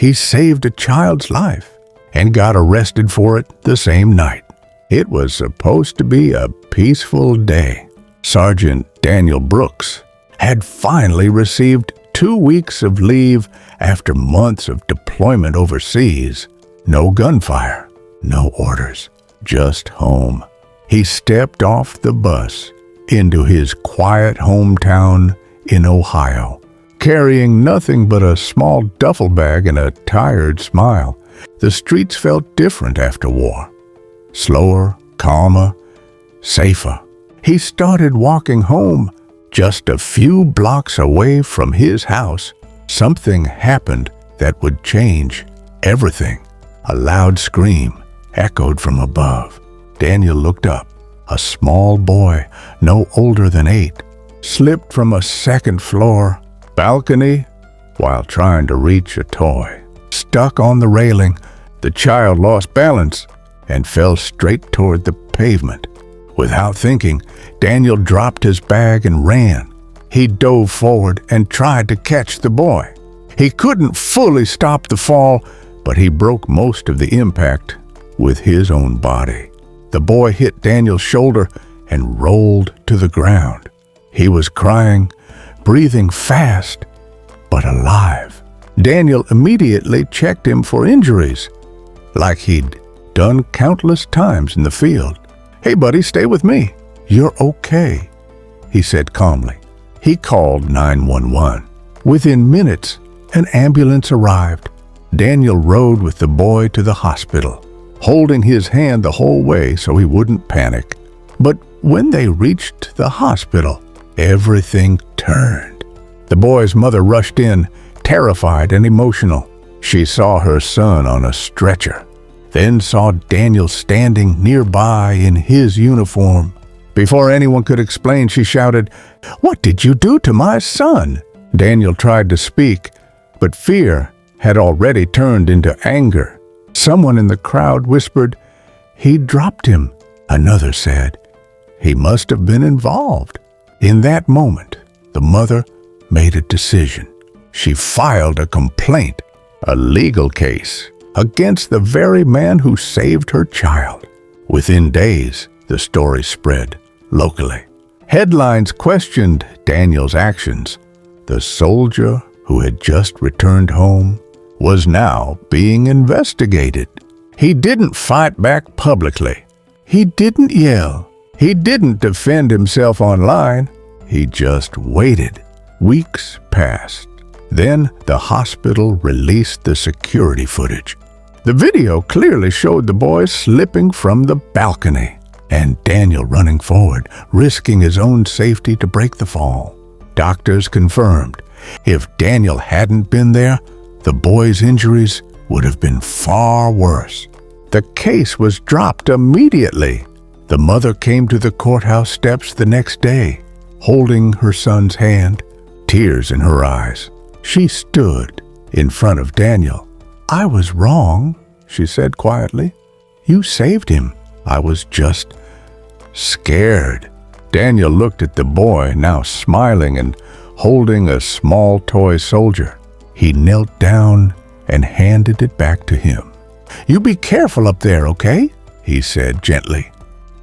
he saved a child's life and got arrested for it the same night. It was supposed to be a peaceful day. Sergeant Daniel Brooks had finally received 2 weeks of leave after months of deployment overseas. No gunfire, no orders, just home. He stepped off the bus into his quiet hometown in Ohio, carrying nothing but a small duffel bag and a tired smile. The streets felt different after war. Slower, calmer, safer. He started walking home. Just a few blocks away from his house, something happened that would change everything. A loud scream echoed from above. Daniel looked up. A small boy, no older than 8, slipped from a second-floor balcony while trying to reach a toy. Stuck on the railing, the child lost balance and fell straight toward the pavement. Without thinking, Daniel dropped his bag and ran. He dove forward and tried to catch the boy. He couldn't fully stop the fall, but he broke most of the impact with his own body. The boy hit Daniel's shoulder and rolled to the ground. He was crying, breathing fast, but alive. Daniel immediately checked him for injuries, like he'd done countless times in the field. "Hey, buddy, stay with me. You're okay," he said calmly. He called 911. Within minutes, an ambulance arrived. Daniel rode with the boy to the hospital, holding his hand the whole way so he wouldn't panic. But when they reached the hospital, everything turned. The boy's mother rushed in, terrified and emotional. She saw her son on a stretcher, then saw Daniel standing nearby in his uniform. Before anyone could explain, she shouted, "What did you do to my son?" Daniel tried to speak, but fear had already turned into anger. Someone in the crowd whispered, "He dropped him." Another said, "He must have been involved." In that moment, the mother made a decision. She filed a complaint, a legal case, against the very man who saved her child. Within days, the story spread locally. Headlines questioned Daniel's actions. The soldier who had just returned home was now being investigated. He didn't fight back publicly. He didn't yell. He didn't defend himself online. He just waited. Weeks passed. Then the hospital released the security footage. The video clearly showed the boy slipping from the balcony and Daniel running forward, risking his own safety to break the fall. Doctors confirmed if Daniel hadn't been there, the boy's injuries would have been far worse. The case was dropped immediately. The mother came to the courthouse steps the next day, holding her son's hand, tears in her eyes. She stood in front of Daniel. "I was wrong," she said quietly. "You saved him. I was just scared." Daniel looked at the boy, now smiling and holding a small toy soldier. He knelt down and handed it back to him. "You be careful up there, okay?" he said gently.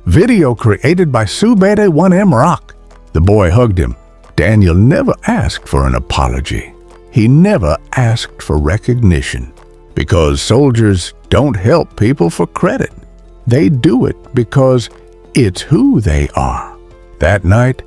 Video created by Subede 1M Rock. The boy hugged him. Daniel never asked for an apology. He never asked for recognition, because soldiers don't help people for credit. They do it because it's who they are. That night,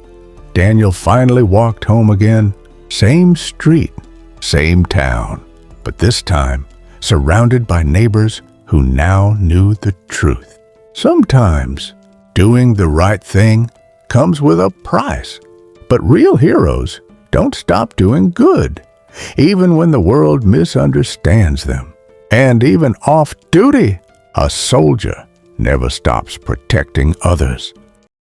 Daniel finally walked home again. Same street, same town, but this time surrounded by neighbors who now knew the truth. Sometimes doing the right thing comes with a price, but real heroes don't stop doing good, even when the world misunderstands them. And even off duty, a soldier never stops protecting others.